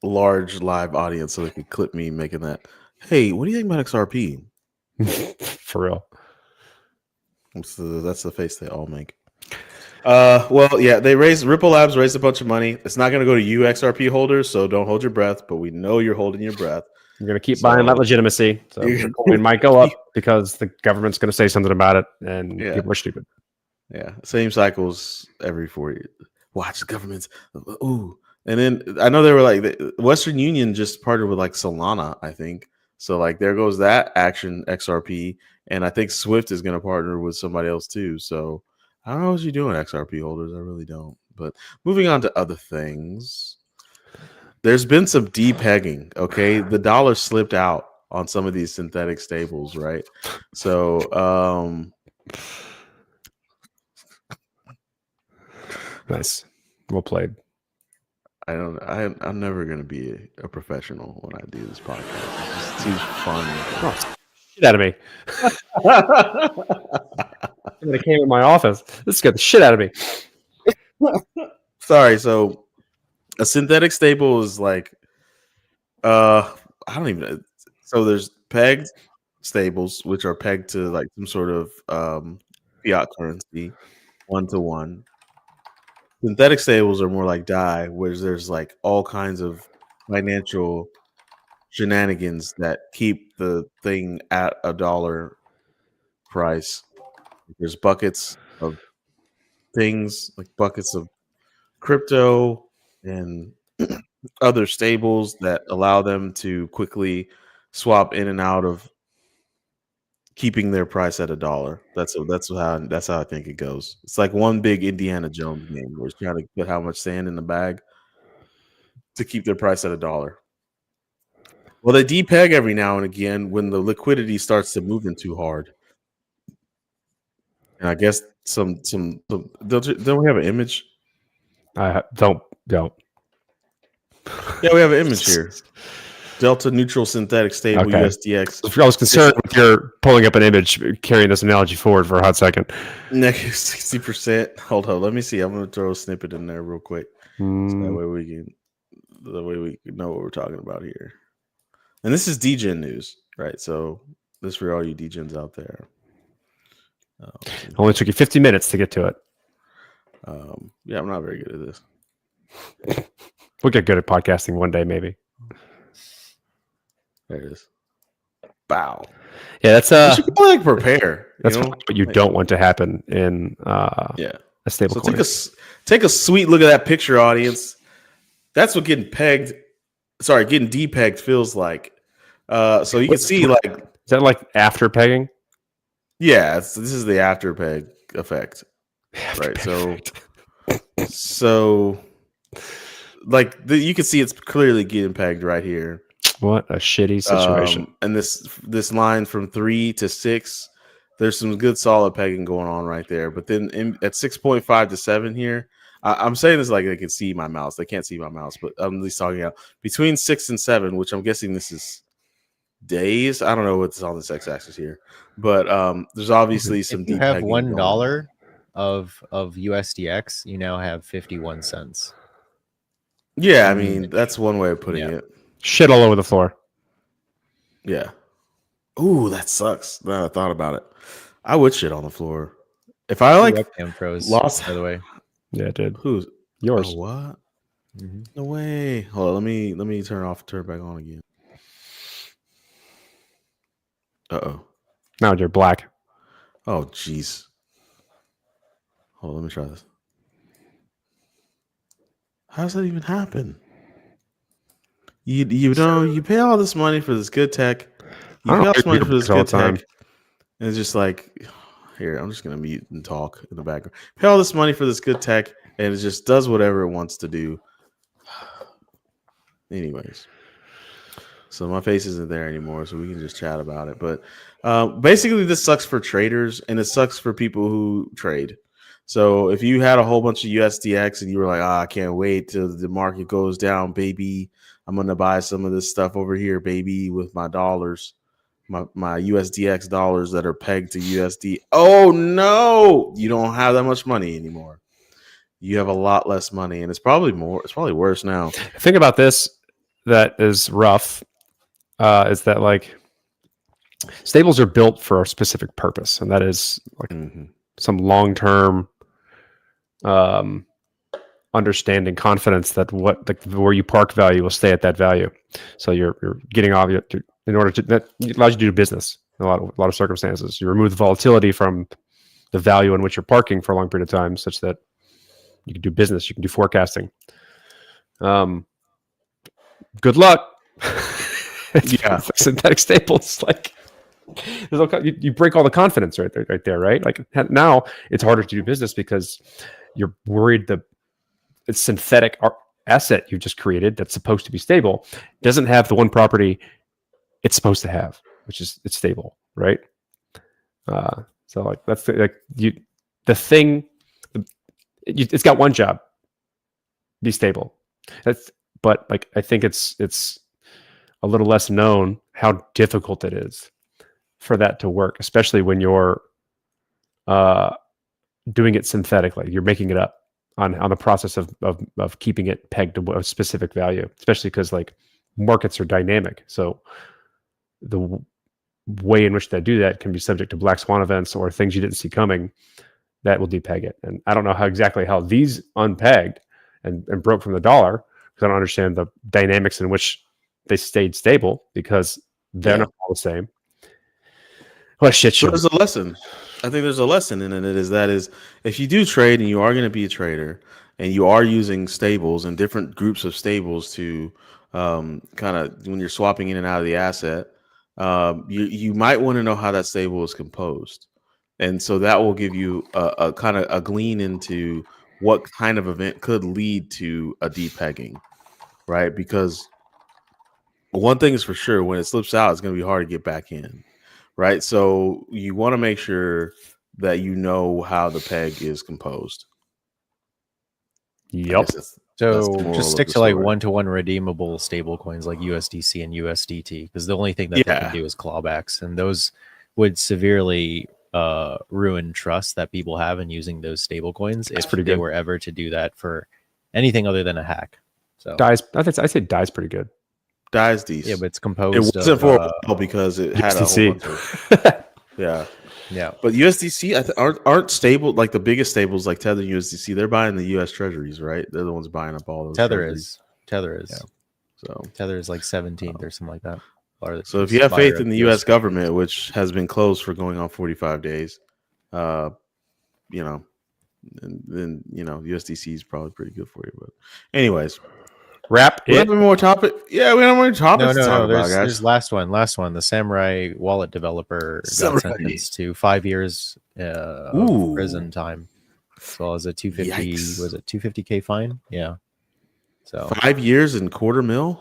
a large live audience so they could clip me making that. Hey, what do you think about XRP? For real. That's the face they all make. Well, yeah, Ripple Labs raised a bunch of money. It's not going to go to you XRP holders, so don't hold your breath, but we know you're holding your breath. You're going to keep buying that legitimacy. So it might go up because the government's going to say something about it, and people are stupid. Yeah, same cycles every 4 years. Watch the governments. Ooh. And then I know they were like, Western Union just partnered with like Solana, I think. So like there goes that Action XRP. And I think Swift is going to partner with somebody else too. So I don't know what you're doing, XRP holders. I really don't. But moving on to other things. There's been some depegging, okay? The dollar slipped out on some of these synthetic stables, right? So nice. Well played. I'm never gonna be a professional when I do this podcast. It's just too fun. Oh, shit out of me. Somebody came in my office. This scared the shit out of me. Sorry, so a synthetic stable is like I don't even know. So there's pegged stables, which are pegged to like some sort of fiat currency, 1-to-1. Synthetic stables are more like DAI, where there's like all kinds of financial shenanigans that keep the thing at $1 price. There's buckets of things, like buckets of crypto and other stables that allow them to quickly swap in and out of keeping their price at $1. That's how I think it goes. It's like one big Indiana Jones game where it's trying to put how much sand in the bag to keep their price at $1. Well, they depeg every now and again when the liquidity starts to move in too hard. And I guess some don't we have an image Don't. Yeah, we have an image here. Delta neutral synthetic stable Okay. USDX. I was concerned with your pulling up an image, carrying this analogy forward for a hot second. Negative 60%. Hold on, let me see. I'm going to throw a snippet in there real quick, so that way we can know what we're talking about here. And this is DGen news, right? So this for all you DGens out there. Only took you 50 minutes to get to it. Yeah, I'm not very good at this. We'll get good at podcasting one day, maybe. There it is. Bow. Yeah, that's You should probably like prepare. that's you know? what you don't want to happen in Yeah. a stable So coin. take a sweet look at that picture, audience. That's what getting depegged feels like. So you can see, like, Is that like after pegging? yeah, this is the after peg effect, right? So like you can see it's clearly getting pegged right here. What a shitty situation. And this line from 3 to 6, there's some good solid pegging going on right there. But then at 6.5 to 7 here, I'm saying this like they can see my mouse. They can't see my mouse, but I'm at least talking out between 6 and 7, which I'm guessing this is days. I don't know what's on this x-axis here, but there's obviously some. If you have $1 of USDX, you now have 51 cents. Yeah, I mean that's one way of putting it. Shit all over the floor. Yeah. Ooh, that sucks. Now I thought about it. I would shit on the floor if I like webcam froze. lost. By the way, Yeah, it did. Who's Yours? Oh, what? No way. Hold on. Let me turn back on again. Uh-oh. Now you're black. Oh, jeez. Hold on, let me try this. How does that even happen? You know, you pay all this money for this good tech. You pay all this money for this good tech. And it's just like, here, I'm just going to mute and talk in the background. Pay all this money for this good tech, and it just does whatever it wants to do. Anyways. So my face isn't there anymore, so we can just chat about it. But basically, this sucks for traders, and it sucks for people who trade. So if you had a whole bunch of USDX and you were like, I can't wait till the market goes down, baby. I'm going to buy some of this stuff over here, baby, with my dollars, my USDX dollars that are pegged to USD. Oh, no, you don't have that much money anymore. You have a lot less money, and it's probably worse now. The thing about this that is rough is that like stables are built for a specific purpose, and that is like some long-term understanding, confidence that where you park value will stay at that value. So you're getting obvious in order to that allows you to do business in a lot of circumstances. You remove the volatility from the value in which you're parking for a long period of time, such that you can do business, you can do forecasting. Good luck. Yeah, synthetic stables, like you break all the confidence right there, right? Like now it's harder to do business because you're worried the synthetic asset you just created that's supposed to be stable doesn't have the one property it's supposed to have, which is it's stable, right? So like that's the thing. It's got one job: be stable. But like I think it's a little less known how difficult it is for that to work, especially when you're doing it synthetically. You're making it up on the process of keeping it pegged to a specific value, especially because like markets are dynamic. So the way in which they do that can be subject to black swan events or things you didn't see coming that will depeg it. And I don't know how these unpegged and broke from the dollar, because I don't understand the dynamics in which they stayed stable, because they're not all the same. What a shit show. So there's a lesson. I think there's a lesson in it. That is if you do trade and you are going to be a trader and you are using stables and different groups of stables to kind of when you're swapping in and out of the asset, you might want to know how that stable is composed. And so that will give you a kind of a glean into what kind of event could lead to a depegging, right? Because one thing is for sure, when it slips out, it's going to be hard to get back in, right? So you want to make sure that you know how the peg is composed. Yep. That's So the moral just of stick the to like story. one-to-one redeemable stable coins like USDC and USDT, because the only thing that they Yeah. can do is clawbacks, and those would severely ruin trust that people have in using those stable coins if pretty they good. were ever to do that for anything other than a hack. So Dies. I say dies pretty good. Dies decent. yeah, but it's It composed wasn't of for a while because it had a whole bunch USDC. of yeah. yeah. But USDC aren't stable like the biggest stables like Tether and USDC. They're buying the US Treasuries, right? They're the ones buying up all those. Tether treasuries. is Yeah. So Tether is like 17th or something like that. So if you have faith in the U.S. government, which has been closed for going on 45 days, you know, then you know USDC is probably pretty good for you. But anyways, Wrap we have it. any more topic? Yeah, we have more topics to talk about, There's guys. last one. The Samurai wallet developer Samurai. got sentenced to 5 years of Ooh. prison time, as well as a 250. Yikes. Was it 250K fine? Yeah. So 5 years and $250,000.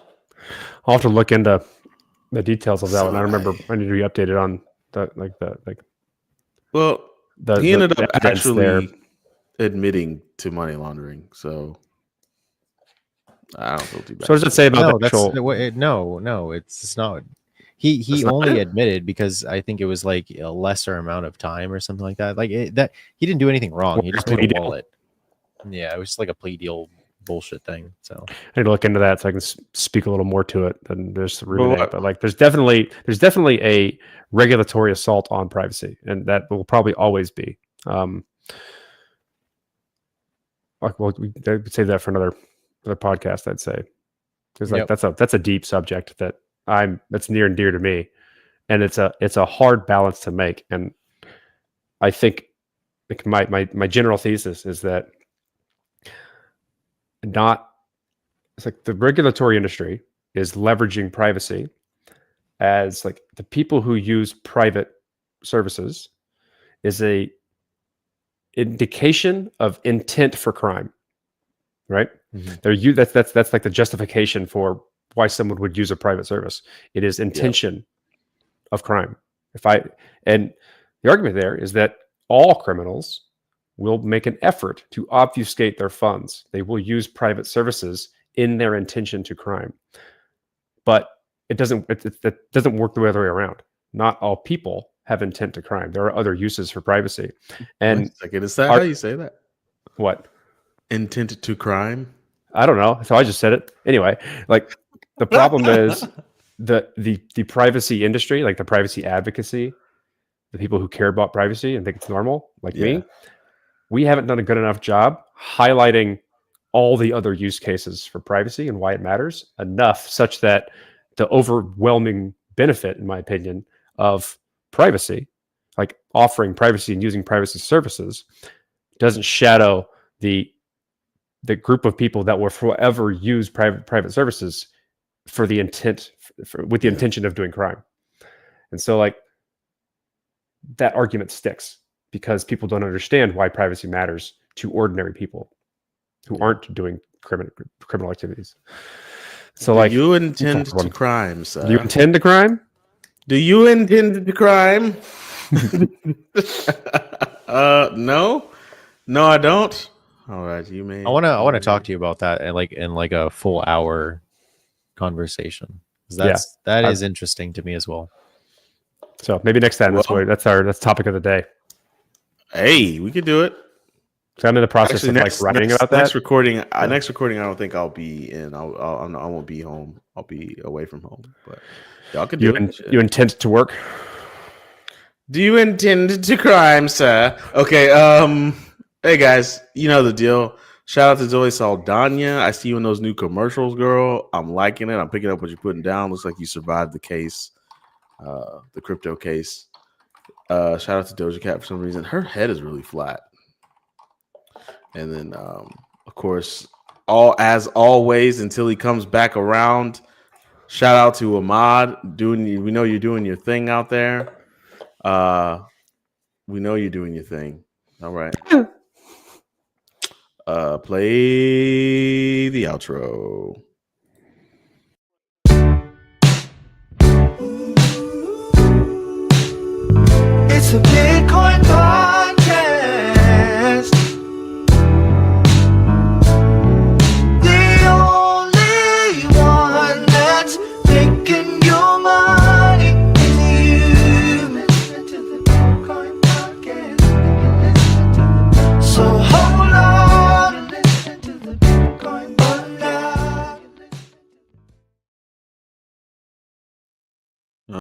I'll have to look into the details of that one. I remember Samurai. I need to be updated on Well, the he ended the up evidence there. actually admitting to money laundering, so I don't feel too bad. So what does it say about no, the that's actual? no, it's not. He That's not only it? admitted because I think it was like a lesser amount of time or something like that. Like that he didn't do anything wrong. He Well, just plea made a deal. wallet. Yeah, it was just like a plea deal bullshit thing. So I need to look into that so I can speak a little more to it than just Well, ruminate. what- But like, there's definitely a regulatory assault on privacy, and that will probably always be. Well, we would save that for another podcast, I'd say, because like Yep. that's a deep subject that's near and dear to me, and it's a hard balance to make. And I think like my general thesis is that it's like the regulatory industry is leveraging privacy as like the people who use private services is a indication of intent for crime, right? Mhm. That's like the justification for why someone would use a private service. It is intention of crime. And the argument there is that all criminals will make an effort to obfuscate their funds. They will use private services in their intention to crime. But it doesn't work the other way around. Not all people have intent to crime. There are other uses for privacy. And Wait a second, is that how you say that? what? Intent to crime? I don't know. So I just said it. Anyway, like the problem is the privacy industry, like the privacy advocacy, the people who care about privacy and think it's normal, like me, we haven't done a good enough job highlighting all the other use cases for privacy and why it matters enough such that the overwhelming benefit, in my opinion, of privacy, like offering privacy and using privacy services, doesn't shadow the group of people that will forever use private services for the intent with the intention of doing crime. And so like that argument sticks because people don't understand why privacy matters to ordinary people who aren't doing criminal activities. So Do like you intend to crime, sir? Do you intend to crime? Do you intend to crime? No, I don't. All right, you may. I want to talk to you about that in like a full hour conversation. 'Cause that is interesting to me as well. So maybe next time. Well, that's topic of the day. Hey, we could do it. So I'm in the process of writing about that. Next recording, I don't think I'll be in. I won't be home. I'll be away from home. But y'all could do it. You intend to work? Do you intend to crime, sir? Okay. Hey guys, you know the deal. Shout out to Zoe Saldana. I see you in those new commercials, girl. I'm liking it. I'm picking up what you're putting down. Looks like you survived the case, the crypto case. Shout out to Doja Cat for some reason. Her head is really flat. And then, of course, as always, until he comes back around, shout out to Ahmad. We know you're doing your thing out there. We know you're doing your thing. All right. Play the outro. It's a Bitcoin podcast.